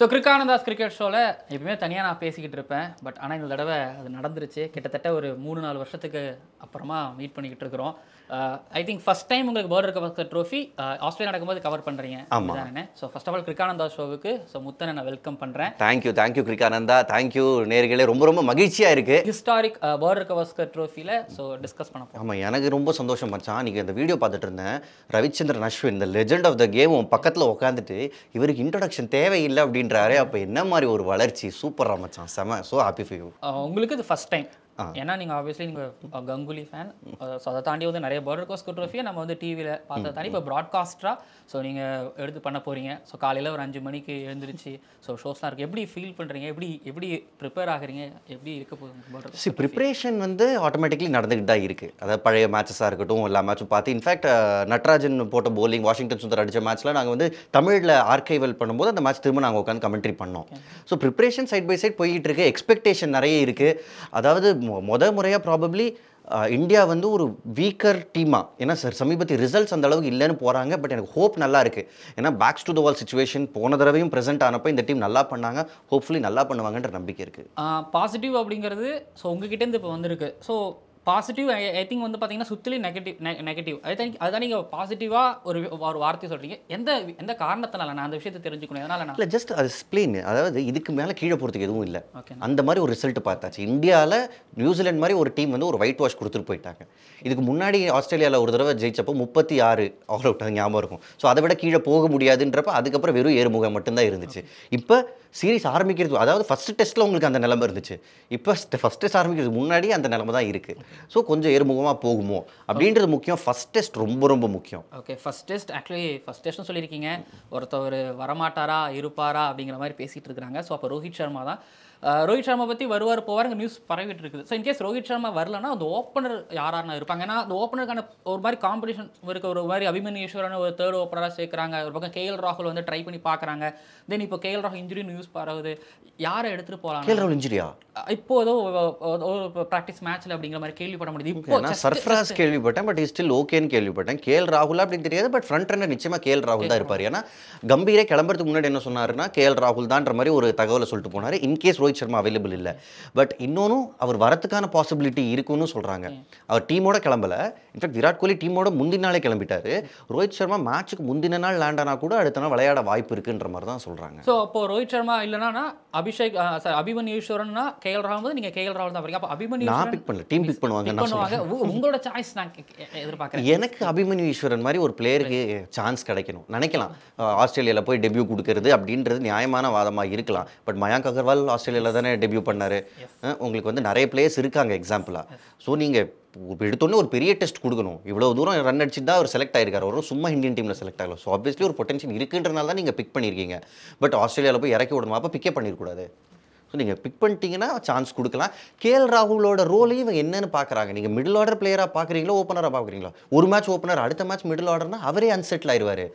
So கிரிக்கானந்தாஸ் cricket ஷோவில் எப்பவுமே தனியாக நான் பேசிக்கிட்டு இருப்பேன். பட் ஆனால் இந்த தடவை அது நடந்துருச்சு. கிட்டத்தட்ட ஒரு 3-4 வருஷத்துக்கு அப்புறமா மீட் பண்ணிக்கிட்டு இருக்கிறோம். ஐ திங்க் ஃபஸ்ட் டைம் உங்களுக்கு வேர்ல்டு கப் ட்ரோஃபி ஆஸ்திரேலியா நடக்கும்போது கவர் பண்ணுறீங்க. ஆமாம். ஸோ ஃபர்ஸ்ட் ஆஃப் ஆல் கிரிக்கானந்தாஸ் ஷோவுக்கு முத்தனை நான் வெல்கம் பண்ணுறேன். தேங்க்யூ கிரிக்கானந்தா. தேங்க்யூ நேர்களே. ரொம்ப மகிழ்ச்சியாக இருக்குது. ஹிஸ்டாரிக் வேர்ல்டு கப் ட்ரோஃபியில் டிஸ்கஸ் பண்ண போகிறோம். ஆமாம், எனக்கு ரொம்ப சந்தோஷம் மச்சான். நீங்கள் இந்த வீடியோ பார்த்துட்டு இருந்தேன். ரவிச்சந்திரன் அஸ்வின், இந்த லெஜெண்ட் ஆஃப் த கேம் பக்கத்தில் உட்காந்துட்டு இவருக்கு இன்ட்ரடக்ஷன் தேவையில்லை அப்படின்றாரு. அப்போ என்ன மாதிரி ஒரு வளர்ச்சி. சூப்பரா மச்சான். செம. So happy for you. உங்களுக்கு இது ஃபர்ஸ்ட் டைம். ஏன்னா நீங்கள் ஆப்வியஸ்லி நீங்கள் கங்குலி ஃபேன். ஸோ அதை தாண்டி நிறைய வேர்ல்டு கப் ட்ரோஃபியை நம்ம டிவியில் பார்த்ததை தாண்டி இப்போ ப்ராட்காஸ்டராக நீங்கள் எடுத்து பண்ண போகிறீங்க. ஸோ காலையில் ஒரு 5 மணிக்கு எழுந்திரிச்சு ஷோஸ்லாம் இருக்குது. எப்படி ஃபீல் பண்ணுறீங்க? எப்படி ப்ரிப்பேர் ஆகுறீங்க? எப்படி இருக்க போகுது? ப்ரிப்பரேஷன் ஆட்டோமேட்டிக்லி நடந்துக்கிட்டு தான் இருக்குது. அதாவது பழைய மேட்சஸாக இருக்கட்டும், எல்லா மேட்சும் பார்த்து. இன்ஃபேக்ட் நட்ராஜன் போட்ட போலிங், வாஷிங்டன் சுந்தர் அடித்த மேட்ச்சில் நாங்கள் தமிழில் ஆர்கைவல் பண்ணும்போது அந்த மேட்ச் திரும்ப நாங்கள் உட்காந்து கமெண்ட்ரி பண்ணோம். So preparation side by side போய்கிட்டு இருக்கு. எக்ஸ்பெக்டேஷன் நிறைய இருக்குது. அதாவது முறையாக ப்ராபப்ளி இந்தியா ஒரு வீக்கர் டீமாக, ஏன்னா சமீபத்திய ரிசல்ட்ஸ் அந்த அளவுக்கு இல்லைன்னு போகிறாங்க. பட் எனக்கு ஹோப் நல்லா இருக்குது. ஏன்னா backs to the wall situation போன தடவையும் ப்ரெசென்ட் ஆனப்போ இந்த டீம் நல்லா பண்ணாங்க. ஹோப்ஃபுல்லி நல்லா பண்ணுவாங்கன்ற நம்பிக்கை இருக்குது. பாசிட்டிவ் அப்படிங்கிறது உங்ககிட்டேருந்து இப்போ வந்திருக்கு. ஸோ பாசிட்டிவ் ஐ திங்க் பார்த்தீங்கன்னா சுற்றிலே நெகட்டிவ் அதுதான் நீங்கள் பாசிட்டிவாக ஒரு வார்த்தை சொல்கிறீங்க. எந்த காரணத்தினால நான் அந்த விஷயத்தை தெரிஞ்சுக்கணும்? எதனால் இல்லை, ஜஸ்ட் அது ஸ்ப்ளெயின். அதாவது இதுக்கு மேலே கீழே போகிறதுக்கு எதுவும் இல்லை. அந்த மாதிரி ஒரு ரிசல்ட் பார்த்தாச்சு. இந்தியாவில் நியூசிலாந்து மாதிரி ஒரு டீம் ஒரு ஒயிட் வாஷ் கொடுத்துட்டு போயிட்டாங்க. இதுக்கு முன்னாடி ஆஸ்திரேலியாவில் ஒரு தடவை ஜெயிச்சப்போ 36 ஆல் அவுட், அது ஞாபகம் இருக்கும். ஸோ அதை விட கீழே போக முடியாதுன்றப்ப அதுக்கப்புறம் வெறும் ஏறுமுகம் மட்டும்தான் இருந்துச்சு. இப்போ சீரீஸ் ஆரம்பிக்கிறது, அதாவது ஃபஸ்ட்டு டெஸ்ட்டில் உங்களுக்கு அந்த நிலைமை இருந்துச்சு. இப்போ ஃபஸ்ட் டெஸ்ட் ஆரம்பிக்கிறதுக்கு முன்னாடி அந்த நிலைமை தான் இருக்குது. ஸோ கொஞ்சம் ஏறுமுகமாக போகுமோ அப்படின்றது முக்கியம். ஃபஸ்ட் டெஸ்ட் ரொம்ப முக்கியம். Okay, first test actually first டெஸ்ட்னு சொல்லியிருக்கீங்க. ஒருத்தவர் வரமாட்டாரா இருப்பாரா அப்படிங்கிற மாதிரி பேசிகிட்டு இருக்கிறாங்க. ஸோ அப்போ ரோஹித் சர்மா தான். ரோஹித் சர்மா பற்றி வருவார் போவாருங்க நியூஸ் பரவிட்டு இருக்குது. ஸோ இன்கேஸ் ரோஹித் சர்மா வரலன்னா அந்த ஓப்பனர் யாராருன்னா இருப்பாங்க? ஏன்னா அந்த ஓப்பனருக்கான ஒரு மாதிரி காம்படிஷன் இருக்க, ஒரு மாதிரி அபிமன்யு ஈஸ்வரன் ஒரு தேர்ட் ஓப்பனராக சேர்க்குறாங்க. ஒரு பக்கம் KL ராகுல் ட்ரை பண்ணி பார்க்குறாங்க. தென் இப்போ KL ராகுல் இன்ஜுரி நியூஸ் பரவுது. யாரை எடுத்துகிட்டு போகலாம்? KL ராகுல் இன்ஜுரியா? இப்போ ஏதோ ஒரு ப்ராக்டிஸ் மேட்ச்சில் அப்படிங்கிற மாதிரி கேள்விப்பட முடியுது. இப்போ சர்ஃப்ராஸ் கேள்விப்பட்டேன். பட் ஸ்டில் ஓகேன்னு கேள்விப்பட்டேன். KL ராகுல் அப்படின்னு தெரியாது. பட் ஃப்ரண்ட் ரன்னர் நிச்சயமாக KL ராகுல் தான் இருப்பார். ஏன்னா கம்பீரே கிளம்புறதுக்கு முன்னாடி என்ன சொன்னாருன்னா KL ராகுல் தான்ற மாதிரி ஒரு தகவலை சொல்லிட்டு போனார். இன்கேஸ் ரோஹித் சர்மா அவைலபிள் இல்லை. பட் இன்னொன்னும் அவர் வரத்துக்கான பாசிபிலிட்டி இருக்குன்னு சொல்கிறாங்க. அவர் டீமோட கிளம்பல. இன்ஃபேக்ட் விராட் கோலி டீமோட முந்தின நாளே கிளம்பிட்டாரு. ரோஹித் சர்மா மேட்சுக்கு முந்தின நாள் லேண்ட் ஆனால் கூட அடுத்த நாள் விளையாட வாய்ப்பு இருக்குன்ற மாதிரி தான் சொல்கிறாங்க. ஸோ அப்போ ரோஹித் சர்மா இல்லைனா அபிமன்யு ஈஸ்வரன்னா KL ராகுல், நீங்கள் KL ராகுல் தான் வரீங்க. அப்போ அபிமன்யு நான் பிக் பண்ணல, டீம் பிக் பண்ணுவாங்க. உங்களோட சாய்ஸ் நான் எதிர்பார்க்குறேன். எனக்கு அபிமன்யு ஈஸ்வரன் மாதிரி ஒரு பிளேயருக்கு சான்ஸ் கிடைக்கணும் நினைக்கலாம். ஆஸ்திரேலியாவில் போய் டெபியூ கொடுக்கறது அப்படின்றது நியாயமான வாதமாக இருக்கலாம். பட் மயாங்க் அகர்வால் ஆஸ்திரேலியாவில் தானே டெபியூ பண்ணார். உங்களுக்கு நிறைய பிளேயர்ஸ் இருக்காங்க எக்ஸாம்பிளாக. ஸோ நீங்கள் எடுத்தோடனே ஒரு பெரிய டெஸ்ட் கொடுக்கணும். இவ்வளோ தூரம் ரன் அடிச்சு தான் அவர் செலக்ட் ஆயிருக்காரு. ஒரு சும்மா இந்தியன் டீமில் செலக்ட் ஆகலாம். ஸோ ஆப்வியஸ்லி ஒரு பொட்டன்ஷியல் இருக்குன்றனால தான் நீங்கள் பிக் பண்ணியிருக்கீங்க. பட் ஆஸ்திரேலியாவில் போய் இறக்கி விடணும். அப்போ பிக்கே பண்ணிடக்கூடாது. ஸோ நீங்கள் பிக் பண்ணிட்டீங்கன்னா சான்ஸ் கொடுக்கலாம். KL ராகுலோட ரோலையும் இவங்க என்னென்னு பார்க்குறாங்க. நீங்கள் மிடில் ஆர்டர் பிளேயராக பார்க்குறீங்களோ ஓப்பனராக பார்க்குறீங்களா? ஒரு மேட்ச் ஓப்பனர், அடுத்த மேட்ச் மிடில் ஆர்டர்னா அவரே அன்செட்டில் ஆயிடுவார்.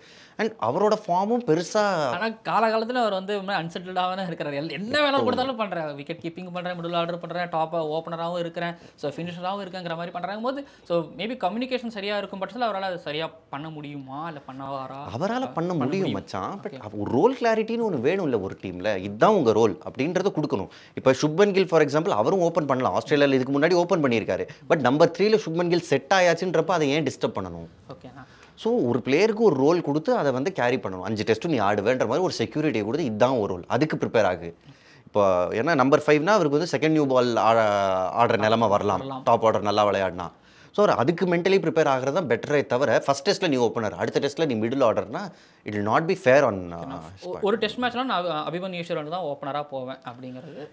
அண்ட் அவரோட ஃபார்மும் பெருசாக, ஆனால் காலகாலத்தில் அவர் அன்செட்டில்டாக தான் இருக்கிறார். என்ன வேலை கொடுத்தாலும் பண்ணுறேன். விக்கெட் கீப்பிங் பண்ணுறேன், மிடில் ஆர்டர் பண்ணுறேன், டாப் ஓப்பனராகவும் இருக்கிறேன், ஸோ ஃபினிஷராகவும் இருக்குங்கிற மாதிரி பண்ணுறாங்க போது ஸோ மேபி கம்யூனிகேஷன் சரியாக இருக்கும் பட்சத்தில் அவரால் அது சரியாக பண்ண முடியுமா இல்லை பண்ணவாரா? அவரால் பண்ண முடியும் மச்சான். பட் ஒரு ரோல் கிளாரிட்டின்னு ஒன்று வேணும் இல்லை ஒரு டீமில். இதுதான் உங்கள் ரோல் அப்படின்றத கொடுக்கணும். இப்போ சுப்மன் கில் ஃபார் எக்ஸாம்பிள் அவரும் ஓப்பன் பண்ணலாம். ஆஸ்திரேலியாவில் இதுக்கு முன்னாடி ஓப்பன் பண்ணியிருக்காரு. பட் நம்பர் 3ல சுப்மன் கில் செட் ஆயாச்சுன்றப்ப அதை ஏன் டிஸ்டர்ப் பண்ணணும்? ஓகேண்ணா. ஸோ ஒரு பிளேயருக்கு ஒரு ரோல் கொடுத்து அதை கேரி பண்ணணும். 5 டெஸ்ட்டும் நீ ஆடுவேன்ற மாதிரி ஒரு செக்யூரிட்டியை கொடுத்து இதுதான் ஒரு ரோல், அதுக்கு ப்ரிப்பேர் ஆகு. இப்போ ஏன்னா நம்பர் 5னா அவருக்கு செகண்ட் நியூ பால் ஆடுற நிலைமை வரலாம். டாப் ஆர்டர் நல்லா விளையாடினா. ஸோ அதுக்கு மென்டலி ப்ரிப்பேர் ஆகிறது தான் பெட்டரே தவிர ஃபஸ்ட் டெஸ்ட்டில் நீ ஓப்பனர், அடுத்த டெஸ்ட்டில் நீ மிடில் ஆர்டர்னா it will not be fair on. ஒரு டெஸ்ட் மேட்ச்லாம் நான் அபிமன்யு ஈஸ்வரன் தான் ஓப்பனராக போவேன் அப்படிங்கிறது.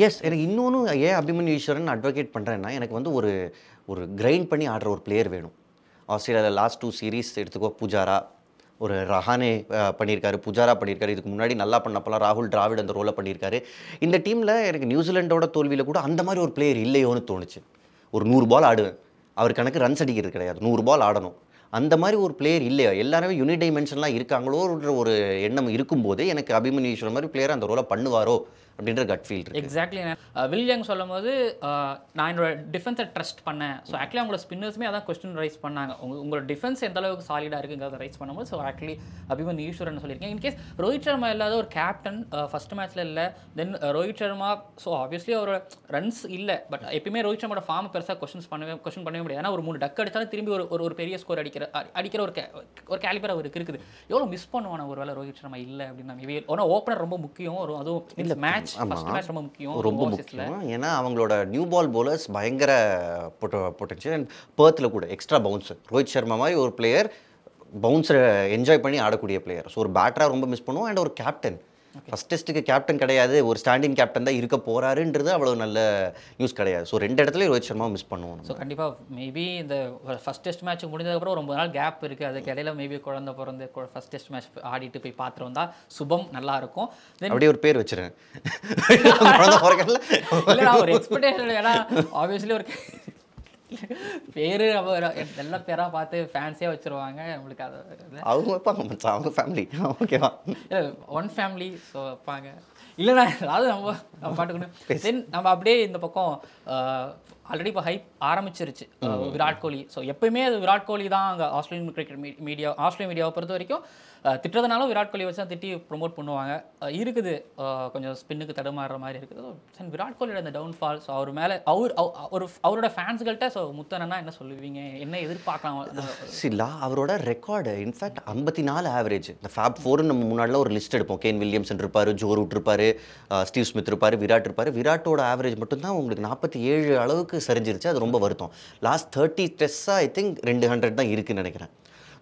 எஸ், எனக்கு இன்னொன்று ஏன் அபிமன்யு ஈஸ்வரன் அட்வொகேட் பண்ணுறேன்னா எனக்கு ஒரு கிரைண்ட் பண்ணி ஆடுற ஒரு பிளேயர் வேணும். ஆஸ்திரேலியாவில் லாஸ்ட் 2 சீரீஸ் எடுத்துக்கோ. புஜாரா, ஒரு ரஹானே பண்ணியிருக்காரு, புஜாரா பண்ணியிருக்காரு. இதுக்கு முன்னாடி நல்லா பண்ணப்பெல்லாம் ராகுல் டிராவிட் அந்த ரோலை பண்ணியிருக்காரு. இந்த டீமில் எனக்கு நியூசிலாண்டோட தோல்வியில் கூட அந்த மாதிரி ஒரு பிளேயர் இல்லையோன்னு தோணுச்சு. ஒரு 100 பால் ஆடுவேன், அவர் கணக்கு ரன்ஸ் அடிக்கிறது கிடையாது, 100 பால் ஆடணும். அந்த மாதிரி ஒரு பிளேயர் இல்லையா, எல்லாருமே யூனிடைமென்ஷன்லாம் இருக்காங்களோன்ற ஒரு எண்ணம் இருக்கும்போது எனக்கு அபிமன்யு ஈஸ்வரன் மாதிரி பிளேயர் அந்த ரோலை பண்ணுவாரோ அப்படின்ற கட் ஃபீல் இருக்கு. எக்ஸாக்ட்லி. வில் யங் சொல்லும் போது நான் என்னோட டிஃபென்ஸை ட்ரஸ்ட் பண்ணேன். ஸோ ஆக்சுவலி அவங்களோட ஸ்பின்னர்ஸுமே அதான் கொஸ்டின் ரைஸ் பண்ணாங்க. உங்களோட டிஃபென்ஸ் எந்த அளவுக்கு சாலிடாக இருக்குங்கிறத ரைஸ் பண்ணும்போது ஸோ ஆக்சுவலி அபிமன்யு ஈஸ்வரன் சொல்லியிருக்கேன். இன்கேஸ் ரோஹித் சர்மா இல்லாத ஒரு கேப்டன் ஃபர்ஸ்ட் மேட்ச்சில் இல்லை, தென் ரோஹித் சர்மா ஸோ ஆப்வியஸ்லி அவரோட ரன்ஸ் இல்லை, பட் எப்பயுமே ரோஹித் சர்மாவோட ஃபார்ம் பெருசாக கொஸ்டின் பண்ணவே முடியாது. ஏன்னா ஒரு 3 டக் அடித்தாலும் திரும்பி ஒரு பெரிய ஸ்கோர் அடிக்கிற ஒரு கேலிபர் அவருக்கு இருக்குது. எவ்வளோ மிஸ் பண்ணுவான ஒரு வேளை ரோஹித் சர்மா இல்லை அப்படின்னா மேபி ஒன்று ஓப்பனர் ரொம்ப முக்கியம். அதுவும் இந்த மேட்ச் ஃபர்ஸ்ட் மேட்ச் ரொம்ப முக்கியம். ஏன்னா அவங்களோட நியூ பால் பவுலர்ஸ் பயங்கர பொட்டன்ஷியல். அண்ட் பெர்த்தில் கூட எக்ஸ்ட்ரா பவுன்ஸர். ரோஹித் சர்மா மாதிரி ஒரு பிளேயர் பவுன்ஸரை என்ஜாய் பண்ணி ஆடக்கூடிய பிளேயர். ஸோ ஒரு பேட்டராக ரொம்ப மிஸ் பண்ணுவோம். அண்ட் ஒரு கேப்டன், ஃபஸ்ட் டெஸ்ட்டுக்கு கேப்டன் கிடையாது, ஒரு ஸ்டாண்டிங் கேப்டன் தான் இருக்க போறாருன்றது அவ்வளோ நல்ல நியூஸ் கிடையாது. ஸோ 2 இடத்துல ரோஹித் சர்மா மிஸ் பண்ணுவோம். ஸோ கண்டிப்பாக மேபி இந்த ஃபஸ்ட் டெஸ்ட் மேட்ச் முடிஞ்சதுக்கப்புறம் ரொம்ப நாள் கேப் இருக்குது, அதுக்கு இடையில மேபி குழந்தை பிறந்து ஃபஸ்ட் டெஸ்ட் மேட்ச் ஆடிட்டு போய் பார்த்துட்டு வந்தால் சுபம் நல்லா இருக்கும். அப்படியே ஒரு பேர் வச்சிருக்கேன் இல்லை ஒரு எக்ஸ்பெக்டேஷன். ஏன்னா ஆப்வியஸ்லி ஒரு பேர் நல்ல பேராக பார்த்து ஃபேன்ஸியாக வச்சுருவாங்க. உங்களுக்கு அது அவங்க வைப்பாங்க, அவங்க ஃபேமிலி ஓகேவா, ஒன் ஃபேமிலி ஸோ வைப்பாங்க. இல்லைண்ணா அதாவது நம்ம பாட்டுக்கணும். தென் நம்ம அப்படியே இந்த பக்கம் ஆல்ரெடி இப்போ ஹைப் ஆரம்பிச்சிருச்சு விராட் கோலி. ஸோ எப்பயுமே அது விராட் கோலி தான் அங்கே ஆஸ்திரேலியன் கிரிக்கெட் ஆஸ்திரேலியன் மீடியாவை பொறுத்த வரைக்கும் திட்டுறதுனாலும் விராட் கோலி வச்சு தான் திட்டி ப்ரொமோட் பண்ணுவாங்க. இருக்குது கொஞ்சம் ஸ்பின்னுக்கு தடுமாறுற மாதிரி இருக்குது. விராட் கோலியோட அந்த டவுன்ஃபால், ஸோ அவர் மேலே அவரோட ஃபேன்ஸ்கள்கிட்ட ஸோ முத்தனா என்ன சொல்லுவீங்க, என்ன எதிர்பார்க்கலாம்? அவரோட ரெக்கார்டு இன்ஃபேக்ட் 54 ஆவரேஜ். இந்த ஃபேப் 4 நம்ம முன்னாடிலாம் ஒரு லிஸ்ட் எடுப்போம். கேன் வில்லியம்சன் இருப்பார், ஜோ ரூட் இருப்பார், ஸ்டீவ் ஸ்மித் இருப்பார், விராட் இருப்பார். விராட்டோட ஆவரேஜ் மட்டும்தான் உங்களுக்கு 47 அளவுக்கு சரிஞ்சிருச்சு. அது ரொம்ப வருத்தம். லாஸ்ட் 30 டெஸ்ட்டாக ஐ திங்க் 200 தான் இருக்குன்னு நினைக்கிறேன்.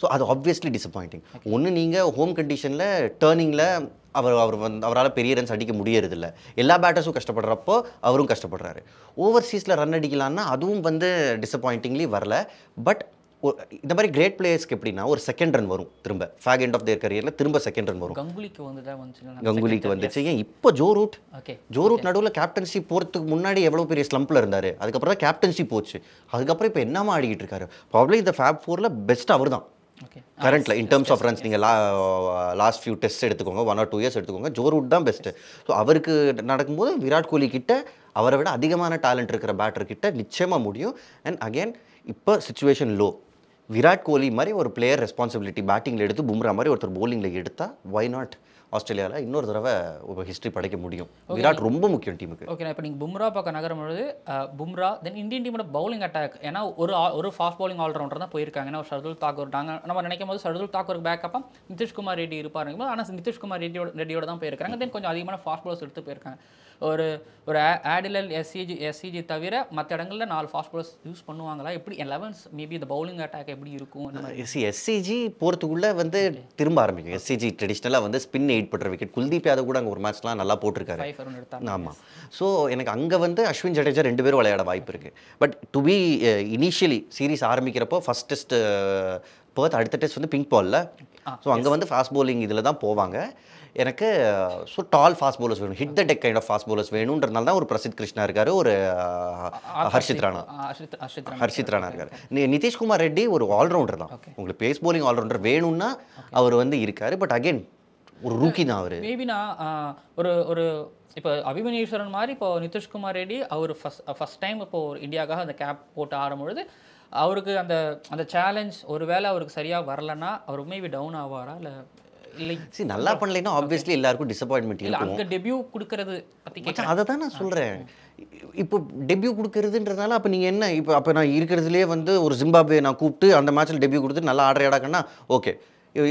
ஸோ அது ஆப்வியஸ்லி டிசப்பாயிண்டிங். ஒன்று நீங்கள் ஹோம் கண்டிஷனில் டேர்னிங்கில் அவரால் பெரிய ரன்ஸ் அடிக்க முடியறதில்ல. எல்லா பேட்டர்ஸும் கஷ்டப்படுறப்போ அவரும் கஷ்டப்படுறாரு. ஓவர்சீஸில் ரன் அடிக்கலான்னா அதுவும் டிசப்பாயிண்டிங்லி வரல. பட் இந்த மாதிரி கிரேட் பிளேயர்ஸ்க்கு எப்படின்னா ஒரு செகண்ட் ரன் வரும், திரும்ப ஃபேக் எண்ட் ஆஃப் தேர் கரியரில் திரும்ப செகண்ட் ரன் வரும். கங்குலிக்கு வந்துச்சு. ஏன் இப்போ ஜோ ரூட் நடுவில் கேப்டன்சி போகிறதுக்கு முன்னாடி எவ்வளோ பெரிய ஸ்லம்பில் இருந்தார். அதுக்கப்புறம் தான் கேப்டன்சி போச்சு. அதுக்கப்புறம் இப்போ என்னமா ஆடிக்கிட்டு இருக்காரு. ப்ராப்ளி இந்த ஃபேப் 4ல் பெஸ்ட் அவர் தான் கரண்ட்டில் இன் டர்ம்ஸ் ஆஃப் ரன்ஸ். நீங்கள் லாஸ்ட் ஃபியூ டெஸ்ட் எடுத்துக்கோங்க, 1 or 2 years எடுத்துக்கோங்க, ஜோ ரூட் தான் பெஸ்ட்டு. ஸோ அவருக்கு நடக்கும்போது விராட் கோலி கிட்ட அவரை விட அதிகமான டேலண்ட் இருக்கிற பேட்டர் கிட்ட நிச்சயமாக முடியும். அண்ட் அகெயின் இப்போ சிச்சுவேஷன் லோ. விராட் கோலி மாதிரி ஒரு பிளேயர் ரெஸ்பான்சிபிலிட்டி பேட்டிங்கில் எடுத்து பும்ரா மாதிரி ஒருத்தர் bowlingல எடுத்தால் வை நாட் ஆஸ்திரேலியாவில் இன்னொரு தடவை ஒரு ஹிஸ்ட்ரி படைக்க முடியும். விராட் ரொம்ப முக்கியம் டீமுக்கு. ஓகே, இப்போ நீங்கள் பும்ரா பக்கம் நகரும்பொழுது பும்ரா தென் இந்தியன் டீமோட பவுலிங் அட்டாக், ஏன்னா ஒரு ஃபாஸ்ட் பவுலிங் ஆல்ரவுண்டர் தான் போயிருக்காங்க. ஏன்னா ஷர்துல் தாக்கூர் நம்ம நினைக்கும் போது ஷர்துல் தாக்கூருக்கு பேக்கப்பாக நிதிஷ்குமார் ரெட்டி இருப்பாருங்க. ஆனால் நிதிஷ்குமார் ரெட்டியோட தான் போயிருக்காங்க. தென் கொஞ்சம் அதிகமான ஃபாஸ்ட் பவுலர்ஸ் எடுத்து போயிருக்காங்க. ஒரு ஆடிலல் எஸ்சிஜி தவிர மற்ற இடங்களில் 4 ஃபாஸ்ட் பவுலர்ஸ் யூஸ் பண்ணுவாங்களா? எப்படி 11 மேபி இந்த பவுலிங் அட்டாக் எப்படி இருக்கும்? எஸ்சிஜி போகிறதுக்குள்ளே திரும்ப ஆரம்பிக்கும். எஸ்சிஜி ட்ரெடிஷ்னலாக ஸ்பின் 8 பண்ற விக்கெட். குல்தீப் யாதவ் கூட அங்கே ஒரு மேட்ச்லாம் நல்லா போட்டிருக்காரு. ஆமாம். ஸோ எனக்கு அங்கே அஸ்வின் ஜடேஜா 2 பேரும் விளையாட வாய்ப்பு இருக்குது. But to be initially series ஆரம்பிக்கிறப்போ ஃபர்ஸ்ட் டெஸ்ட் பெர்த், அடுத்த டெஸ்ட் பிங்க் பாலில். ஸோ அங்கே ஃபாஸ்ட் பவுலிங் இதில் தான் போவாங்க. எனக்கு ஸோ டால் ஃபாஸ்ட் பவுலர்ஸ் வேணும், hit the deck kind of fast bowlers வேணுன்றதுனால தான் ஒரு பிரசித் கிருஷ்ணா இருக்காரு, ஒரு ஹர்ஷித் ராணா இருக்காரு. நிதிஷ்குமார் ரெட்டி ஒரு ஆல்ரவுண்டர் தான். உங்களுக்கு பேஸ் பவுலிங் ஆல்ரவுண்டர் வேணும்னா அவர் இருக்காரு. பட் அகெயின் ஒரு ரூக்கி தான் அவர். மேபினா ஒரு இப்போ அபிமன்யு ஈஸ்வரன் மாதிரி இப்போ நிதிஷ்குமார் ரெட்டி அவர் ஃபர்ஸ்ட் டைம் இப்போ இந்தியாவுக்காக அந்த கேப் போட்டு ஆடும்பொழுது அவருக்கு அந்த சேலஞ்ச் ஒருவேளை அவருக்கு சரியாக வரலன்னா அவர் மேபி டவுன் ஆவாரா? இல்லை நல்லா பண்ணலைன்னா ஆப்வியஸ்லி எல்லாருக்கும் டிசப்பாயின்மெண்ட் இல்லை. அங்கே டெபியூ கொடுக்கறது பற்றி அதை தான் நான் சொல்கிறேன். இப்போ டெபியூ கொடுக்கறதுன்றதுனால அப்போ நீங்கள் என்ன அப்போ நான் இருக்கிறதுலே ஒரு ஜிம்பாப்வே நான் கூப்பிட்டு அந்த மேட்ச்சில் டெபியூ கொடுத்து நல்லா ஆடாக்கன்னா ஓகே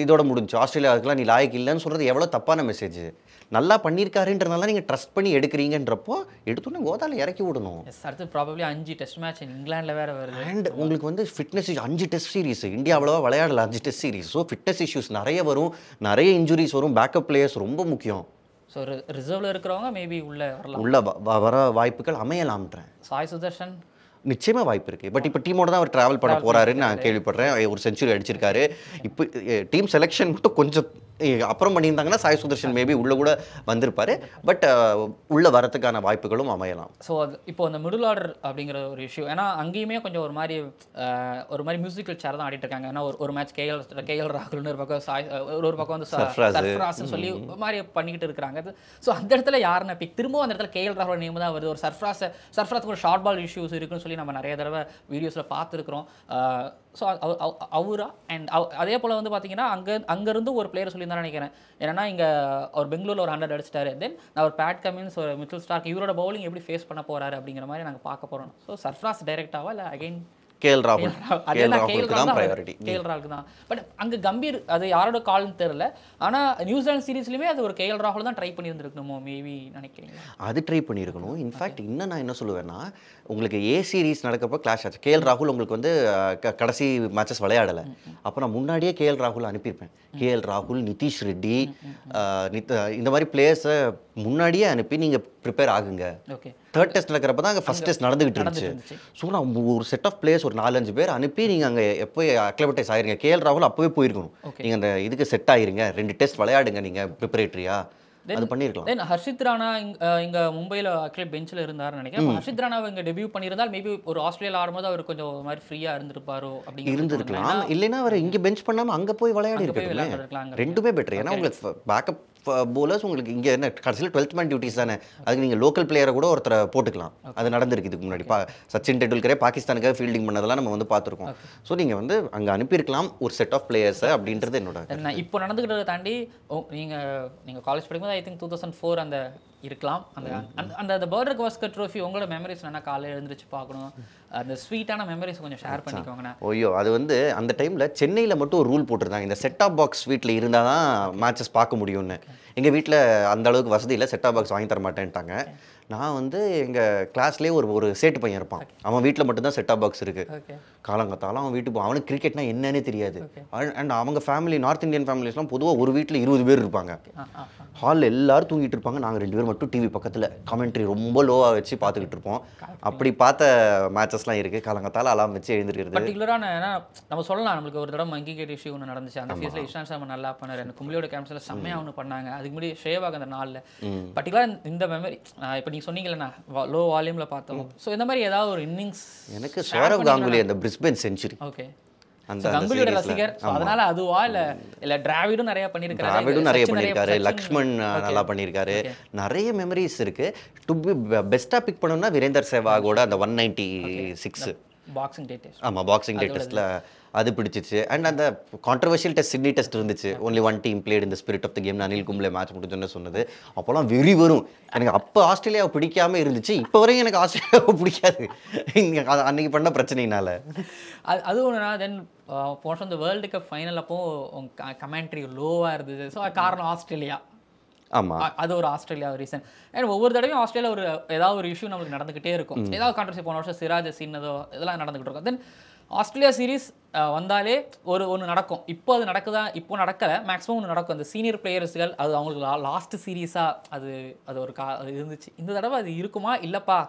இதோட முடிஞ்சு. ஆஸ்திரேலியாவுக்குலாம் நீ லாய்க்கு இல்லைன்னு சொல்கிறது எவ்வளோ தப்பான மெசேஜ். நல்லா பண்ணியிருக்காருன்றதுனால நீங்கள் ட்ரஸ்ட் பண்ணி எடுக்கிறீங்கன்றப்போ எடுத்தோன்னே கோதால இறக்கி விடணும். அடுத்து ப்ராபப்லி 5 டெஸ்ட் மேட்ச் இங்கிலாண்டில் வேறு வருது. அண்ட் உங்களுக்கு ஃபிட்னஸ் 5 டெஸ்ட் சீரிஸ் இந்தியா அவ்வளோவா விளையாடல 5 test series. So fitness issues நிறைய வரும், நிறைய இன்ஜுரிஸ் வரும். பேக்கப் பிளேயர்ஸ் ரொம்ப முக்கியம். ஸோ ரிசர்வில் இருக்கிறவங்க மேபி உள்ள வர வாய்ப்புகள் அமையலாம்ன்றேன். சாய் சுதர்ஷன் நிச்சயமாக வாய்ப்பு இருக்குது. பட் இப்போ டீமோட தான் அவர் ட்ராவல் பண்ண போகிறாருன்னு நான் கேள்விப்படுறேன். ஒரு செஞ்சுரி அடிச்சிருக்காரு. இப்போ டீம் செலெக்ஷன் மட்டும் கொஞ்சம் அப்புறம் பண்ணியிருந்தாங்கன்னா சாய் சுதர்ஷன் மேபி உள்ள கூட வந்திருப்பாரு. பட் உள்ள வரதுக்கான வாய்ப்புகளும் அமையலாம். ஸோ அது இப்போ அந்த மிடில் ஆர்டர் அப்படிங்கிற ஒரு இஷ்யூ, ஏன்னா அங்கேயுமே கொஞ்சம் ஒரு மாதிரி மியூசிக்கல் சேர் தான் ஆடிட்டு இருக்காங்க. ஏன்னா ஒரு மேட்ச் கேஎல் ராகுல்னு ஒரு பக்கம் ஒரு பக்கம் வந்து சர்ஃப்ராஸ்ன்னு சொல்லி ஒரு மாதிரி பண்ணிக்கிட்டு இருக்கிறாங்க. ஸோ அந்த இடத்துல யாருன்னு பிக் திரும்பவும் அந்த இடத்துல கேஎல் ராகுல் நேம் தான் வருது. ஒரு சர்ஃப்ராஸ்க்கு ஒரு ஷார்ட் பால் இஷ்யூஸ் இருக்குன்னு சொல்லி நம்ம நிறைய தடவை வீடியோஸில் பார்த்துருக்குறோம். ஸோ அவரா அண்ட் அதே போல் வந்து பார்த்தீங்கன்னா அங்கேருந்து ஒரு பிளேயர் சொல்லியிருந்தான்னு நினைக்கிறேன். ஏன்னா இங்கே அவர் பெங்களூரில் ஒரு 100 அடிச்சிட்டாரு. தென் நான் ஒரு பேட் கமின்ஸ் ஒரு மிச்சல் ஸ்டார்க் இவரோட பவுலிங் எப்படி ஃபேஸ் பண்ண போகிறாரு அப்படிங்கிற மாதிரி நாங்கள் பார்க்க போகிறோம். ஸோ சர்ஃப்ராஸ் டைரக்டாவா இல்லை அகைன் கேஎல் ராகுலுக்கு தான் ப்ரையாரிட்டி. கேஎல் ராகுலுக்கு தான். பட் அங்கே கம்பீர் அது யாரோட கால்னு தெரியல. ஆனால் நியூசிலாந்து சீரீஸ்லையுமே அது ஒரு கேஎல் ராகுல் தான் ட்ரை பண்ணியிருந்துருக்கணுமோ மேபி நினைக்கிறீங்க? அது ட்ரை பண்ணியிருக்கணும். இன்ஃபேக்ட் இன்னும் நான் என்ன சொல்லுவேன்னா, உங்களுக்கு ஏ சீரீஸ் நடக்கப்போ கிளாஷ் ஆச்சு. கேஎல் ராகுல் உங்களுக்கு வந்து கடைசி மேட்சஸ் விளையாடலை. அப்போ நான் முன்னாடியே கேஎல் ராகுல் அனுப்பியிருப்பேன். கேஎல் ராகுல், நிதிஷ் ரெட்டி, இந்த மாதிரி பிளேயர்ஸை முன்னாடியே அனுப்பி நீங்கள் ப்ரிப்பேர் ஆகுங்க. தேர்ட் டெஸ்ட் நடக்கிறப்ப தான் அங்கே ஃபர்ஸ்ட் டெஸ்ட் நடந்துகிட்டு இருந்துச்சு. ஸோ நான் ஒரு செட் ஆஃப் பிளேயர்ஸ் ஒரு 4-5 பேர் அனுப்பி நீங்கள் அங்கே எப்போ அக்ளமடைஸ் ஆயிருங்க. கேஎல் ராகுல் அப்போவே போயிருக்கணும். நீங்கள் அந்த இதுக்கு செட் ஆயிருங்க, 2 டெஸ்ட் விளையாடுங்க நீங்கள் ப்ரிப்பரேட்டரியா, அது பண்ணிருக்கலாம். தென் ஹர்ஷித் ராணா இங்க மும்பையில் ஆக்சுவலி பெஞ்சில் இருந்தாருன்னு நினைக்கிறேன். ஹர்ஷித் ராணா இங்கே டெபியூ பண்ணியிருந்தால் மேபி ஒரு ஆஸ்திரேலியா ஆடும்போது அவர் கொஞ்சம் மாதிரி ஃப்ரீயாக இருந்திருப்பாரோ அப்படி இருந்திருக்கலாம். இல்லைன்னா அவர் இங்கே பெஞ்ச் பண்ணாமல் அங்கே போய் விளையாடி இருக்கலாம். ரெண்டுமே பெட்டர். ஏன்னா உங்களுக்கு பேக்கப் போலர்ஸ் உங்களுக்கு இங்கே என்ன கடைசியில் 12th மேன் டியூட்டிஸ் தானே. அதுக்கு நீங்கள் லோக்கல் பிளேயரை கூட ஒருத்தரை போட்டுக்கலாம். அது நடந்திருக்கு இதுக்கு முன்னாடி. சச்சின் டெண்டுல்கரே பாகிஸ்தானுக்காக ஃபீல்டிங் பண்ணதெல்லாம் நம்ம வந்து பார்த்துருக்கோம். ஸோ நீங்கள் வந்து அங்கே அனுப்பியிருக்கலாம் ஒரு செட் ஆஃப் பிளேயர்ஸை அப்படின்றது என்னோட. இப்போ நடந்துக்கிட்டதை தாண்டி நீங்கள் காலேஜ் படிக்கும்போது ஐ திங்க் 2004 அந்த இருக்கலாம். அந்த பர்டர் கவாஸ்கர் ட்ரோஃபி உங்களோட மெமரிஸ் என்ன காலையில் எழுந்திரிச்சு பார்க்கணும், அந்த ஸ்வீட்டான மெமரிஸ் கொஞ்சம் ஷேர் பண்ணிக்கோங்கண்ணா. ஐயோ, அது வந்து அந்த டைமில் சென்னையில் மட்டும் ஒரு ரூல் போட்டிருந்தாங்க, இந்த செட்டாப் பாக்ஸ் வீட்டில் இருந்தால் தான் மேட்சஸ் பார்க்க முடியும்னு. எங்கள் வீட்டில் அந்த அளவுக்கு வசதி இல்லை, செட்டாப் பாக்ஸ் வாங்கி தர மாட்டேன்ட்டாங்க. நான் வந்து எங்கள் கிளாஸ்லேயே ஒரு சேட்டு பையன் இருப்பான், அவன் வீட்டில் மட்டும்தான் செட்டாப் பாக்ஸ் இருக்குது. காலங்காத்தாலும் அவன் வீட்டுக்கு அவனுக்கு கிரிக்கெட்னா என்னன்னே தெரியாது. அண்ட் அவங்க ஃபேமிலி நார்த் இந்தியன் ஃபேமிலிஸ்லாம் பொதுவாக ஒரு வீட்டில் 20 பேர் இருப்பாங்க. ஹாலில் எல்லாரும் தூங்கிட்டு இருப்பாங்க, நாங்கள் 2 பேர் மட்டும் டிவி பக்கத்தில் கமெண்ட்ரி ரொம்ப லோவாக வச்சு பார்த்துக்கிட்டு இருப்போம். அப்படி பார்த்த மேட்சஸ்லாம் இருக்குது. காலங்காத்தால் அலாம் வச்சு எழுந்திருக்கிறது. பர்டிகுலரான நம்ம சொல்லலாம், நம்மளுக்கு ஒரு தடவை மங்கி கேட் இஷ்யூ ஒன்று நடந்துச்சு. அந்த சீஸில் இஷான் சர்மா நல்லா பண்ணார், எனக்கு கும்ளியோட கேம்ப்ஸில் செம்மையாக ஒன்று பண்ணாங்க. அதுக்கு முன்னாடி ஷேவாக் அந்த நாளில் பர்டிகுலராக இந்த மெமரி இப்போ நீங்கள் சொன்னீங்களேண்ணா லோ வால்யூமில் பார்த்தோம். ஸோ இந்த மாதிரி ஏதாவது ஒரு இன்னிங்ஸ் எனக்கு சௌரவ் காங்குலி அந்த பிரிஸ்பேன் செஞ்சுரி. ஓகே, கங்குலியோட ரசிகர், அதனால அதுவா இல்ல டிராவிடும் நிறைய பண்ணிருக்காரு. டிராவிடும் நிறைய பண்ணிருக்காரு, லக்ஷ்மண் நல்லா பண்ணிருக்காரு. நிறைய மெமரிஸ் இருக்கு. டு பி பெஸ்டா பிக் பண்ணனும்னா வீரேந்தர் சேவாகோட அந்த 196 பாக்ஸிங் டே டெஸ்ட். ஆமா, பாக்ஸிங் டே டெஸ்ட்ல அது பிடிச்சிச்சு. அண்ட் அந்த கான்ட்ரவர்ஷியல் டெஸ்ட் சிட்னி டெஸ்ட் இருந்துச்சு, ஒன்லி ஒன் டீம் பிளேட் இந்த spirit of the game. Anil Kumble match முடிஞ்சோன்னு சொன்னது அப்போலாம் வெறி வரும் எனக்கு. அப்போ ஆஸ்திரேலியாவை பிடிக்காம இருந்துச்சு, இப்போ வரையும் எனக்கு ஆஸ்திரேலியாவை பிடிக்காது அன்னைக்கு பண்ண பிரச்சனைனால. அது ஒன்றுனா தென் போன இந்த வேர்ல்டு கப் ஃபைனல் அப்போ கமெண்ட்ரி லோவாக இருந்தது. ஸோ காரணம் ஆஸ்திரேலியா. ஆமாம், அது ஒரு ஆஸ்திரேலியா ரீசன். அண்ட் ஒவ்வொரு தடவையும் ஆஸ்திரேலியா ஏதாவது ஒரு இஷ்யூ நம்மளுக்கு நடந்துக்கிட்டே இருக்கும். ஏதாவது கான்ட்ரவர்சி, போன வருஷம் சிராஜ் சீனதோ இதெல்லாம் நடந்துகிட்டு இருக்கும். தென் ஆஸ்திரேலியா சீரீஸ் வந்தாலே ஒன்று நடக்கும். இப்போ அது நடக்குதா? இப்போ நடக்கலை, மேக்ஸிமம் ஒன்று நடக்கும். அந்த சீனியர் பிளேயர்ஸ்கள் அது அவங்களுக்கு லாஸ்ட் சீரீஸாக அது ஒரு இருந்துச்சு. இந்த தடவை அது இருக்குமா இல்லைப்பா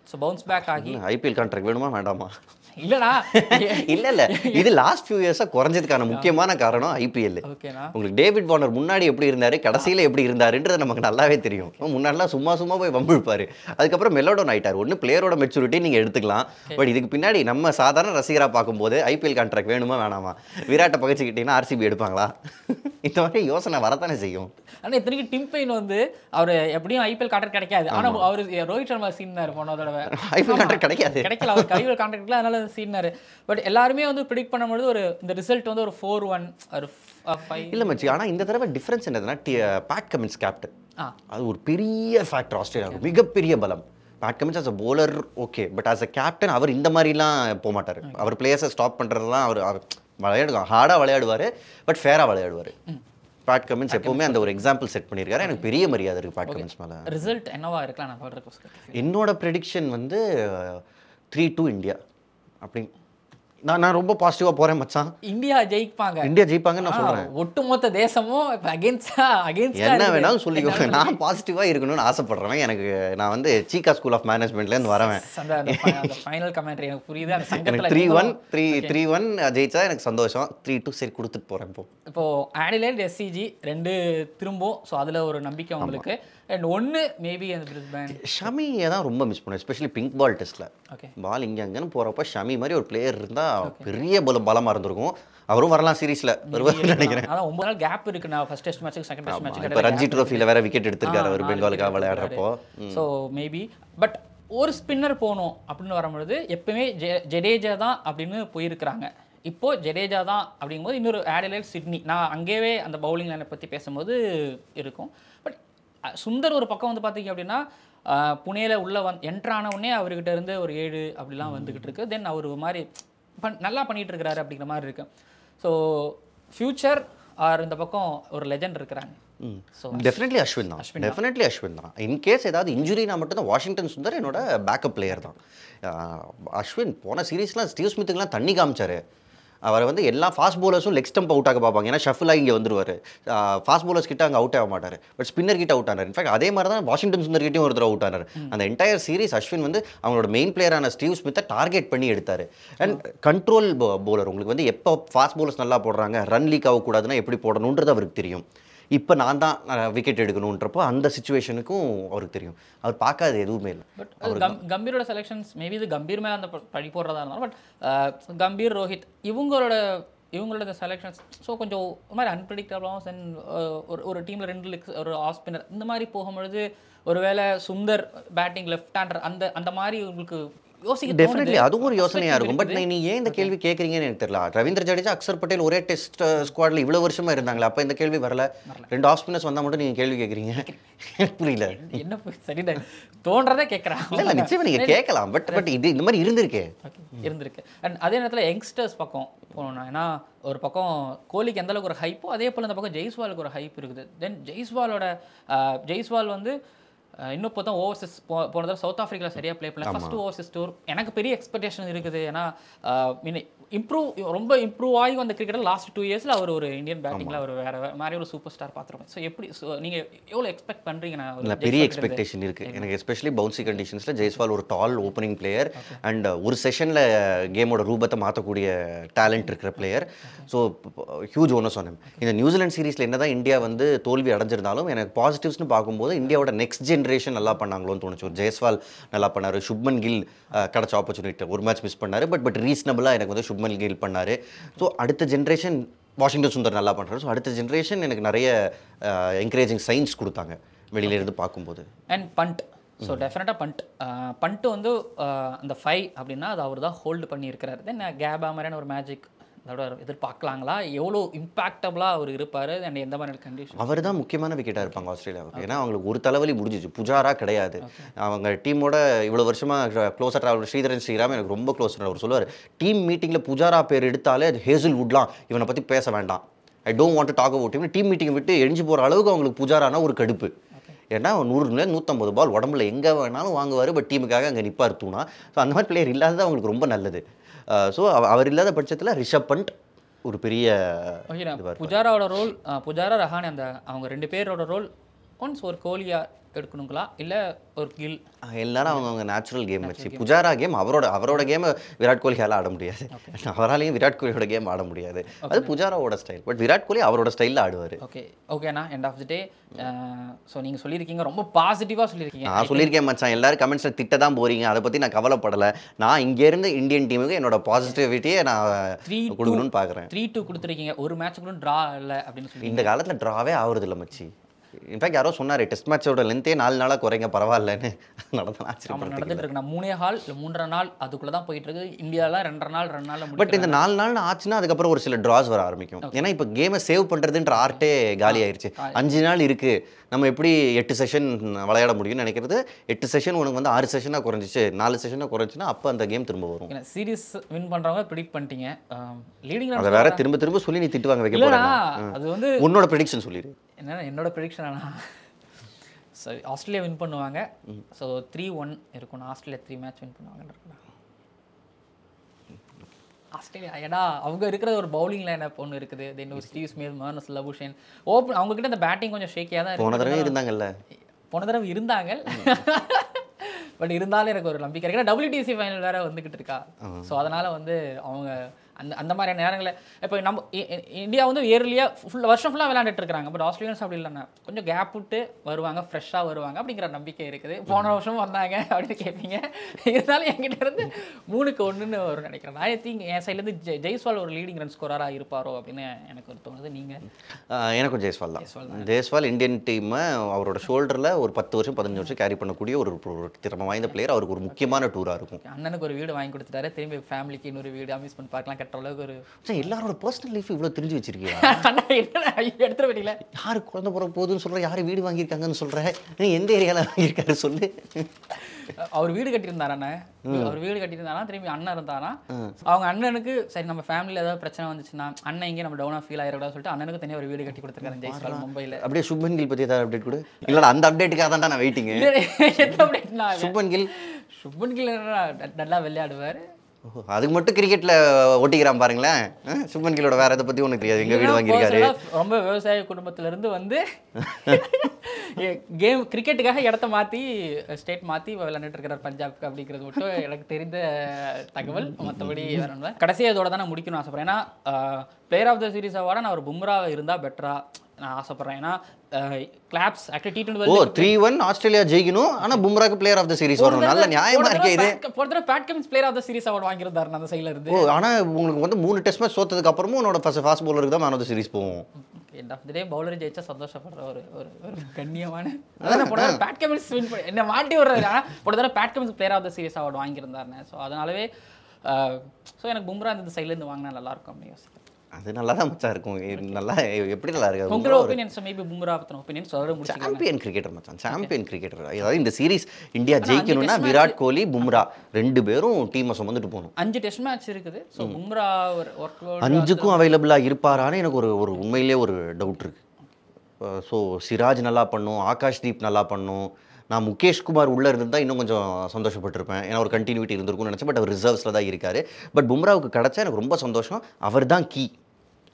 ஸோ பவுன்ஸ் பேக் ஆகி ஐபிஎல் கான்ட்ராக்ட் வேணுமா வேண்டாமா? இல்லடா இல்ல இது லாஸ்ட் ஃபியூ இயர்ஸா குறைஞ்சதுக்கான முக்கியமான காரணம் ஐபிஎல். உங்களுக்கு டேவிட் வார்னர் முன்னாடி எப்படி இருந்தாரு, கடைசியில எப்படி இருந்தாருன்றது நமக்கு நல்லாவே தெரியும். முன்னாடிலாம் சும்மா போய் வம்பிழுப்பாரு, அதுக்கப்புறம் மெலோடோன் ஆயிட்டார். ஒன்று பிளேயரோட மெச்சூரிட்டி நீங்க எடுத்துக்கலாம், பட் இதுக்கு பின்னாடி நம்ம சாதாரண ரசிகராக பார்க்கும்போது ஐபிஎல் கான்ட்ராக்ட் வேணுமா வேணாமா, விராட்டை பகச்சிக்கிட்டீங்கன்னா ஆர்சிபி எடுப்பாங்களா, இந்த மாதிரி யோசனை வரத்தானே செய்யும். ஆனால் இத்தனைக்கு டிம் பெயின் வந்து அவர் எப்படியும் ஐபிஎல் கான்ட்ராக்ட் கிடைக்காது. ஆனால் அவர் ரோஹித் சர்மா சீனார் போன தடவை ஐபிஎல் கான்ட்ராக்ட் கிடைக்கல, அவர் ஐபிஎல் கான்ட்ராக்ட்ல, அதனால சீனார். பட் எல்லாருமே வந்து ப்ரிடிக்ட் பண்ணும்போது இந்த ரிசல்ட் வந்து ஒரு 4-1 ஒரு 5 இல்லை மச்சி. ஆனால் இந்த தடவை டிஃப்ரென்ஸ் என்னதுன்னா பேட் கமின்ஸ் கேப்டன், அது ஒரு பெரிய ஃபேக்டர் ஆஸ்திரேலியாவுக்கு, மிகப்பெரிய பலம். Pat Cummins as a bowler okay, but as a captain அவர் இந்த மாதிரிலாம் போக மாட்டார். அவர் பிளேயர்ஸை ஸ்டாப் பண்ணுறதுலாம் அவர் விளையாடுவார், ஹார்டாக விளையாடுவார், பட் ஃபேராக விளையாடுவார். பேட் கமின்ஸ் எப்பவுமே அந்த ஒரு எக்ஸாம்பிள் செட் பண்ணியிருக்காரு. எனக்கு பெரிய மரியாதை இருக்குது பேட் கமின்ஸ் மேலே. ரிசல்ட் என்னவா இருக்கலாம் நான் சொல்கிறேன். என்னோட ப்ரெடிக்ஷன் வந்து 3-2 இந்தியா. அப்படி நான் ரொம்ப பாசிட்டிவாக போகிறேன் மச்சான். இந்தியா ஜெயிப்பாங்க. இந்தியா ஜெயிப்பாங்கன்னு நான் சொல்கிறேன். ஒட்டுமொத்த தேசமும் இப்போ அகேன்ஸ்டா என்ன வேணாலும் சொல்லிக்கோங்க. நான் பாசிட்டிவாக இருக்கணும்னு ஆசைப்படுறேன். எனக்கு நான் வந்து சீகா ஸ்கூல் ஆஃப் மேனேஜ்மெண்ட்லேருந்து வரவேன். அந்த ஃபைனல் கமெண்ட்ரி எனக்கு புரியுது. அந்த சங்கத்தில் 3-1 ஜெயிச்சா எனக்கு சந்தோஷம். 3-2 சரி கொடுத்துட்டு போகிறேன். இப்போ ஆடிலைட் எஸ்சிஜி 2 திரும்பும். ஸோ அதில் ஒரு நம்பிக்கை உங்களுக்கு. அண்ட் 1 மேபி அந்த பிரிஸ்பேன் ஷமியை தான் ரொம்ப மிஸ் பண்ணுவேன். எஸ்பெஷலி பிங்க் பால் டெஸ்ட்டில் ஓகே பால் இங்கே அங்கேன்னு போகிறப்ப ஷமி மாதிரி ஒரு பிளேயர் இருந்தால் பெரிய பலமாக இருந்திருக்கும். அவரும் வரலாம் சீரீஸில் வருவார்னு நினைக்கிறேன். அதான் 9 நாள் கேப் இருக்கு. நான் ஃபர்ஸ்ட் டெஸ்ட் மேட்ச்சுக்கு செகண்ட் டெஸ்ட் மேட்ச்சுக்கு இப்போ ரஞ்சி ட்ரோஃபியில் வேற விக்கெட் எடுத்திருக்காரு அவர் பெங்காலுக்காக விளையாடுறப்போ. ஸோ மேபி பட் ஒரு ஸ்பின்னர் போகணும் அப்படின்னு வரும்பொழுது எப்பவுமே ஜடேஜா தான் அப்படின்னு போயிருக்கிறாங்க. இப்போ ஜடேஜா தான் அப்படிங்கும்போது இன்னொரு ஆடிலைட் சிட்னி நான் அங்கேயே அந்த பவுலிங் லைனை பற்றி பேசும்போது இருக்கும். பட் சுந்தர் ஒரு பக்கம் வந்து பார்த்தீங்க அப்படின்னா புனேல உள்ள என்ட்ரான உடனே அவர்கிட்ட இருந்து ஒரு 7 அப்படிலாம் வந்துகிட்டு இருக்கு. தென் அவர் ஒரு மாதிரி நல்லா பண்ணிட்டு இருக்கிறாரு அப்படிங்கிற மாதிரி இருக்கு. ஸோ ஃபியூச்சர் ஆர் இந்த பக்கம் ஒரு லெஜெண்ட் இருக்கிறாங்க. டெஃபினெட்லி அஸ்வின் தான். டெஃபினெட்லி அஸ்வின் தான். இன்கேஸ் ஏதாவது இன்ஜுரினா மட்டும்தான் வாஷிங்டன் சுந்தர் என்னோட பேக்கப் பிளேயர் தான். அஸ்வின் போன சீரீஸ்லாம் ஸ்டீவ் ஸ்மித்துக்குலாம் தண்ணி காமிச்சாரு. அவரை வந்து எல்லா ஃபாஸ்ட் பவுலர்ஸும் லெக் ஸ்டம்ப் அவுட் ஆக பார்ப்பாங்க. ஏன்னா ஷஃபிலாக இங்கே வந்துருவார். ஃபாஸ்ட் பவுலர்ஸ் கிட்ட அங்கே அவுட் ஆக மாட்டார். பட் ஸ்பின்னர் கிட்ட அவுட் ஆனார். இன்ஃபேக்ட் அதே மாதிரி தான் வாஷிங்டன் சுந்தர் கிட்டையும் ஒருத்தர் அவுட் ஆனார். அந்த என்டையர் சீரீஸ் அஸ்வின் வந்து அவங்களோட மெயின் பிளேயரான ஸ்டீவ் ஸ்மித்தை டார்கெட் பண்ணி எடுத்தார். And control bowler. உங்களுக்கு வந்து எப்போ ஃபாஸ்ட் பவுலர்ஸ் நல்லா போடுறாங்க, ரன் லீக் ஆகக்கூடாதுன்னா எப்படி போடணுன்றது அவருக்கு தெரியும். இப்போ நான் தான் விக்கெட் எடுக்கணுன்றப்போ அந்த சுச்சுவேஷனுக்கும் அவருக்கு தெரியும். அவர் பார்க்காது எதுவுமே இல்லை. பட் கம்பீரோட செலெக்ஷன்ஸ் மேபி இது கம்பீர் மேலே அந்த பழி போடுறதா இருந்தாலும் பட் கம்பீர் ரோஹித் இவங்களோட செலெக்ஷன்ஸ் ஸோ கொஞ்சம் ஒரு மாதிரி அன்பிரடிக்டபிளாகவும் சென் ஒரு டீமில் 2 லெக்ஸ் ஒரு ஆஃப் ஸ்பின்னர் இந்த மாதிரி போகும்பொழுது ஒருவேளை சுந்தர் பேட்டிங் லெஃப்ட் ஹேண்டர் அந்த மாதிரி உங்களுக்கு யோசிக்க டெஃபினெட்லி அதுவும் ஒரு யோசனையாக இருக்கும். பட் நீ ஏன் இந்த கேள்வி கேட்குறீங்கன்னு எனக்கு தெரியல. ரவீந்திர ஜடேஜா, அக்சர் பட்டேல் ஒரே டெஸ்ட் ஸ்குவாடில் இவ்வளோ வருஷமாக இருந்தாங்களே, அப்போ இந்த கேள்வி வரல. 2 ஆஃப் ஸ்பின்னர்ஸ் வந்தால் மட்டும் நீங்கள் கேள்வி கேட்குறீங்க. புரியல என்ன சரிடா தோன்றதே கேட்குறான். இல்லை நிச்சயமாக நீங்கள் கேட்கலாம். பட் இது இந்த மாதிரி இருந்திருக்கு. அண்ட் அதே நேரத்தில் யங்ஸ்டர்ஸ் பக்கம் போகணும்னா ஏன்னா ஒரு பக்கம் கோலிக்கு எந்த அளவுக்கு ஒரு ஹைப்போ அதே போல் இந்த பக்கம் ஜெய்ஸ்வாலுக்கு ஒரு ஹைப் இருக்குது. தென் ஜெய்ஸ்வால் வந்து இன்னும் இப்போ தான் ஓவர்சீஸ் போன தடவை சவுத் ஆஃப்ரிக்காவில் சரியாக ப்ளே பண்ணல. ஃபர்ஸ்ட் ஓவர்சீஸ் டூர் எனக்கு பெரிய எக்ஸ்பெக்டேஷன் இருக்குது. ஏன்னா ரொம்ப இம்ப்ரூவ் ஆகி வந்த கிரிக்கெட்டில் லாஸ்ட் 2 இயர்ஸில் அவர் ஒரு இந்தியன் பேட்டிங்கில் அவர் வேறு மாதிரி ஒரு சூப்பர் ஸ்டார் பார்த்துருப்பேன். ஸோ எப்படி நீங்கள் எவ்வளோ எக்ஸ்பெக்ட் பண்ணுறீங்க? நான் பெரிய எக்ஸ்பெக்டேஷன் இருக்குது எனக்கு. எஸ்பெஷலி பவுன்சி கண்டிஷன்ஸில் ஜெய்ஸ்வால் ஒரு டால் ஓப்பனிங் பிளேயர் அண்ட் ஒரு செஷனில் கேமோட ரூபத்தை மாற்றக்கூடிய டேலண்ட் இருக்கிற player. So huge onus on him. இந்த நியூசிலாந்து சீரீஸில் என்ன தான் இந்தியா வந்து தோல்வி அடைஞ்சிருந்தாலும் எனக்கு பாசிட்டிவ்ஸ்னு பார்க்கும்போது இந்தியாவோட நெக்ஸ்ட் ஜென்ரேஷன் நல்லா பண்ணாங்களோன்னு தோணுச்சு. ஒரு ஜெய்ஸ்வால் நல்லா பண்ணார். சுப்மன் கில் கிடச்ச ஆப்பர்ச்சுனிட்டி ஒரு மேட்ச் மிஸ் பண்ணார். பட் ரீசனபிளாக எனக்கு வந்து சுப்மன் கில் பண்ணார். ஸோ அடுத்த ஜென்ரேஷன் வாஷிங்டன் சுந்தர் நல்லா பண்ணுறாரு. ஸோ அடுத்த ஜென்ரேஷன் எனக்கு நிறைய என்கரேஜிங் சைன்ஸ் கொடுத்தாங்க வெளியிலேருந்து பார்க்கும்போது. அண்ட் பண்ட் ஸோ டெஃபினட்டாக பண்ட்டு வந்து அந்த 5 அப்படின்னா அது அவர் தான் ஹோல்டு பண்ணியிருக்கிறாரு. தென் கேபா மாதிரியான ஒரு மேஜிக் அதோட எதிர்பார்க்கலாங்களா? எவ்வளோ இம்பாக்டபுளாக அவர் இருப்பார் அண்ட் எந்த மாதிரி கண்டிஷன்? அவர் தான் முக்கியமான விக்கெட்டாக இருப்பாங்க ஆஸ்திரேலியாவுக்கு. ஏன்னா அவங்களுக்கு ஒரு தலைவலி முடிஞ்சிச்சு. புஜாரா கிடையாது. அவங்க டீமோட இவ்வளோ வருஷமாக க்ளோஸாக ட்ராவல் ஸ்ரீதரன் ஸ்ரீராம் எனக்கு ரொம்ப க்ளோஸ். அவர் சொல்லுவார் டீம் மீட்டிங்கில் புஜாரா பேர் எடுத்தாலே ஹேசில் வுட்லாம் இவனை பற்றி பேச வேண்டாம். I don't want to talk about him. Team மீட்டிங்கை விட்டு எழிஞ்சு போகிற அளவுக்கு அவங்களுக்கு புஜாரானா ஒரு கடுப்பு. ஏன்னா 100-150 பால் உடம்புல எங்கே வேணாலும் வாங்குவார். பட் டீமுக்காக அங்கே நிற்பார் தூணா. ஸோ அந்த மாதிரி பிளேயர் இல்லாதது அவங்களுக்கு ரொம்ப நல்லது. ஸோ அவர் இல்லாத பட்சத்தில் ரிஷப் பண்ட் ஒரு பெரிய புஜாராவோட ரோல் புஜாரா ரஹானே அந்த அவங்க 2 பேரோட ரோல் ஒன்ஸ் ஒரு கோலியா எடுக்கணுங்களா இல்லை ஒரு கில்? எல்லாரும் அவங்க நேச்சுரல் கேம் வச்சு புஜாரா கேம் அவரோட கேமை விராட் கோலியால் ஆட முடியாது. அவராலையும் விராட் கோலியோட கேம் ஆட முடியாது. அது புஜாராவோட ஸ்டைல். பட் விராட் கோலி அவரோட ஸ்டைலில் ஆடுவார். ஓகேண்ணா end of the day. So நீங்கள் சொல்லியிருக்கீங்க ரொம்ப பாசிட்டிவாக சொல்லியிருக்கீங்க. நான் சொல்லியிருக்கேன் மச்சான். எல்லாரும் கமெண்ட்ஸில் திட்ட தான் போகிறீங்க. அதை பற்றி நான் கவலைப்படலை. நான் இங்கேருந்து இந்தியன் டீமுக்கு என்னோட பாசிட்டிவிட்டியை நான் கொடுக்கணும்னு பார்க்குறேன். 3-2 கொடுத்துருக்கீங்க. ஒரு மேட்ச் கூட ட்ரா இல்லை அப்படின்னு சொல்லி இந்த காலத்தில் ட்ராவே ஆகுறது இல்லை மச்சி. இன்ஃபேக்ட் யாரோ சொன்னார் டெஸ்ட் மேட்சோட லென்த்தே 4 நாளாக குறைங்க பரவாயில்லன்னு. நடந்துட்டு இருக்கு. 3 நாள் இல்லை 3.5 நாள் அதுக்குள்ளே தான் போயிட்டு இருக்கு. இந்தியாவில் 2.5 நாள். பட் இந்த 4 நாள் ஆச்சுன்னா அதுக்கப்புறம் ஒரு சில ட்ராஸ் வர ஆரம்பிக்கும். ஏன்னா இப்போ கேமை சேவ் பண்ணுறதுன்ற ஆர்ட்டே காலி ஆயிடுச்சு. 5 நாள் இருக்குது. நம்ம எப்படி 8 செஷன் விளையாட முடியும்னு நினைக்கிறது. 8 செஷன் உனக்கு வந்து 6 செஷனாக குறைஞ்சிச்சு, 4 செஷனாக குறைஞ்சுன்னா அப்போ அந்த கேம் திரும்ப வரும். சீரிஸ் வின் பண்ணுறவங்க ப்ரிடிக்ட் பண்ணிட்டீங்க. லீடிங் அதை வேற திரும்ப சொல்லி நீ திட்டுவாங்க வைக்க போகிறேன். அது வந்து உன்னோட ப்ரெடிக்ஷன் சொல்லிடு. என்னோட ப்ரெடிக்ஷன் சரி ஆஸ்திரேலியா வின் பண்ணுவாங்க. ஸோ 3-1 இருக்கும். ஆஸ்திரேலியா 3 மேட்ச் வின் பண்ணுவாங்கன்னு இருக்குண்ணா. ஆஸ்திரேலியா ஏன்னா அவங்க இருக்கிற ஒரு பவுலிங் லைனப் ஒன்று இருக்குது. தென் ஒரு ஸ்டீவ் ஸ்மித், மர்னஸ் லபுஷன், அவங்க கிட்ட அந்த பேட்டிங் கொஞ்சம் ஷேக்கியாக தான் போன தடவை இருக்கு. இருந்தாங்கல்ல, போன தடவை இருந்தாங்க. பட் இருந்தாலும் எனக்கு ஒரு நம்பிக்கை இருக்கு. ஏன்னா WTC ஃபைனல் வேற வந்துகிட்டு இருக்கா. ஸோ அதனால வந்து அவங்க அந்த மாதிரியான நேரங்களில் இப்போ நம்ம இந்தியா வந்து ஏர்லியாக வருஷம் ஃபுல்லாக விளையாண்டுட்டு இருக்காங்க. பட் ஆஸ்திரேலியன்ஸ் அப்படி இல்லைன்னா கொஞ்சம் கேப் விட்டு வருவாங்க, ஃப்ரெஷ்ஷாக வருவாங்க அப்படிங்கிற நம்பிக்கை இருக்குது. போன வருஷம் வந்தாங்க அப்படின்னு கேட்பீங்க. இருந்தாலும் என்கிட்ட இருந்து 3-1 ஒரு நினைக்கிறேன். ஐ திங்க் என் சைட்லேருந்து ஜெய்ஸ்வால் ஒரு லீடிங் ரன் ஸ்கோராக இருப்பாரோ அப்படின்னு எனக்கு ஒரு தோணுது. நீங்கள்? எனக்கும் ஜெய்ஸ்வால் தான். ஜெய்ஸ்வால் இந்தியன் டீமை அவரோட ஷோல்டரில் ஒரு 10 வருஷம் 15 வருஷம் கேரி பண்ணக்கூடிய ஒரு திறமை வாய்ந்த பிளேயர். அவருக்கு ஒரு முக்கியமான டூராக இருக்கும். அண்ணனுக்கு ஒரு வீடு வாங்கி கொடுத்துட்டாரு. திரும்பி ஃபேமிலிக்கு இன்னொரு வீடு அம்யூஸ்மெண்ட் பார்க்கலாம் கட்டுற அளவுக்கு ஒரு எல்லாரோட பர்சனல் லைஃப் இவ்வளோ தெரிஞ்சு வச்சிருக்கீங்க. எடுத்துட வேண்டியல யாரு குழந்தை பிறகு போகுதுன்னு சொல்ற, யாரு வீடு வாங்கியிருக்காங்கன்னு சொல்ற, எந்த ஏரியாவில் வாங்கியிருக்காரு சொல்லு. அவர் வீடு கட்டியிருந்தாராண்ணே. அவர் வீடு கட்டியிருந்தாரா, திரும்பி அண்ணன் இருந்தாரா. அவங்க அண்ணனுக்கு சரி நம்ம ஃபேமிலியில் ஏதாவது பிரச்சனை வந்துச்சுன்னா அண்ணன் இங்கே நம்ம டவுனாக ஃபீல் ஆகிடக்கூடாது சொல்லிட்டு அண்ணனுக்கு தனியாக ஒரு வீடு கட்டி கொடுத்துருக்காரு ஜெய்ஸ்வால் மும்பையில். அப்படியே சுப்மன் கில் பற்றி ஏதாவது அப்டேட் கொடு. இல்லைடா அந்த அப்டேட்டுக்காக தான் நான் வெயிட்டிங்க. எந்த அப்டேட்னா சுப்மன் கில் நல்லா விளையாடுவார். அதுக்கு மட்டும் கிரிக்கெட்ல ஓட்டிக்கிறான் பாருங்களேன். சுப்மன் கில்லோட வேற எதை பத்தி ஒண்ணு தெரியாது. எங்க வீடு வாங்கியிருக்காரு. ரொம்ப விவசாய குடும்பத்துல இருந்து வந்து கேம் கிரிக்கெட்டுக்காக இடத்த மாத்தி ஸ்டேட் மாத்தி விளையாண்டுட்டு இருக்கிறார் பஞ்சாப்க்கு அப்படிங்கிறது மட்டும் எனக்கு தெரிந்த தகவல். மற்றபடி வேற ஒன்று. கடைசியாக இதோட தான் நான் முடிக்கணும்னு ஆசைப்படுறேன். ஏன்னா பிளேயர் ஆஃப் த சீரிஸ் அவார்டை நான் ஒரு பும்ரா இருந்தா பெட்டரா நான் ஆசைப்படுறேன். ஏன்னா கிளாப்ஸ் ஆக்சுவலி T20 3-1 ஆஸ்திரேலியா ஜெயிக்கணும். ஆனா பும்ராக்கு பிளேயர் ஆஃப் த சீரிஸ் வரணும். நல்ல நியாயமா இருக்கே இது. போன Pat Cummins player of the series award வாங்கியிருந்தாரு அந்த சைடுல இருந்து. ஆனா உங்களுக்கு வந்து 3 டெஸ்ட் மேட்ச் தோத்ததுக்கு அப்புறமும் உன்னோட ஃபாஸ்ட் பவுலருக்கு தான் மேன் ஆஃப் த சீரிஸ் போவோம். End of the day bowler ஜெயிச்சா சந்தோஷப்படுற ஒரு ஒரு கண்ணியமான அதான் போன பேட் கமின்ஸ் வின் பண்ணி என்ன மாட்டி விடுறாரு. ஆனா போன Pat Cummins player of the series award வாங்கியிருந்தாருன்னு. ஸோ அதனாலவே ஸோ எனக்கு பும்ரா இந்த சைட்ல இருந்து வாங்கினா நல்லா இருக்கும் அப்படின்னு யோசிக்கிறேன். அது நல்லா தான் மச்சான் இருக்கும். நல்லா எப்படி நல்லா இருக்கு உங்களோட ஒபினியன்ஸ் மேபி பும்ரா பத்தின ஒபினியன்ஸ் சொல்ல முடியும். சாம்பியன் கிரிக்கெட்டர் மச்சான், சாம்பியன் கிரிக்கெட்டர். அதாவது இந்த சீரிஸ் இந்தியா ஜெயிக்கணும்னா விராட் கோலி பும்ரா 2 பேரும் டீமை சுமந்துட்டு போகணும். 5 டெஸ்ட் மேட்ச் இருக்குது. ஸோ பும்ரா ஒரு ஒர்க் லோட் 5க்கும் அவைலபிளாக இருப்பாரான்னு எனக்கு ஒரு உண்மையிலே ஒரு டவுட் இருக்கு. ஸோ சிராஜ் நல்லா பண்ணும், ஆகாஷ் தீப் நல்லா பண்ணும். நான் முகேஷ் குமார் உள்ளே இருந்தால் இன்னும் கொஞ்சம் சந்தோஷப்பட்டிருப்பேன். ஏன்னா ஒரு கண்டினியூட்டி இருந்திருக்கும்னு நினச்சேன். பட் அவர் ரிசர்வ்ஸில் தான் இருக்கார். பட் பும்ராவுக்கு கிடச்சா எனக்கு ரொம்ப சந்தோஷம். அவர் தான் கீ.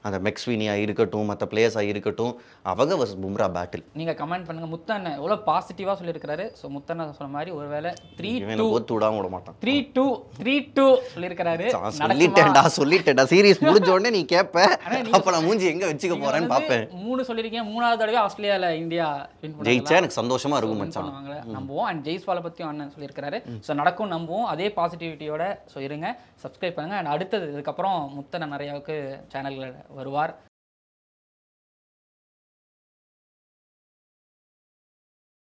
அந்த மெக்ஸ்வினியாக இருக்கட்டும், மற்ற பிளேயர்ஸாக இருக்கட்டும், அவங்க வர்சஸ் பும்ரா பேட்டில். நீங்கள் கமெண்ட் பண்ணுங்கள். முத்தண்ண எவ்வளோ பாசிட்டிவாக சொல்லியிருக்காரு. ஸோ முத்தண்ண சொன்ன மாதிரி ஒருவேளை 3-2 ஒத்து விடாம விட மாட்டான். 3-2 சொல்லியிருக்கிறாரு. சொல்லிட்டேன்டா சீரிஸ் முடிஞ்ச உடனே நீ கேட்ப. அப்போ நான் மூஞ்சி எங்கே வச்சுக்க போறேன்னு பார்ப்பேன். 3 சொல்லியிருக்கேன். 3வது தடவை ஆஸ்திரேலியாவில் இந்தியா வின் பண்ணி ஜெயிச்சா எனக்கு சந்தோஷமா இருக்கும் மச்சான். நம்புவோம். அண்ட் ஜெய்ஸ்வாலை பற்றியும் அண்ணன் சொல்லியிருக்காரு. ஸோ நடக்கும் நம்புவோம். அதே பாசிட்டிவிட்டியோட ஸோ இருங்க. சப்ஸ்கிரைப் பண்ணுங்கள். அண்ட் அடுத்தது இதுக்கப்புறம் முத்தண்ண நிறையாவுக்கு சேனல்கள் வருவார்.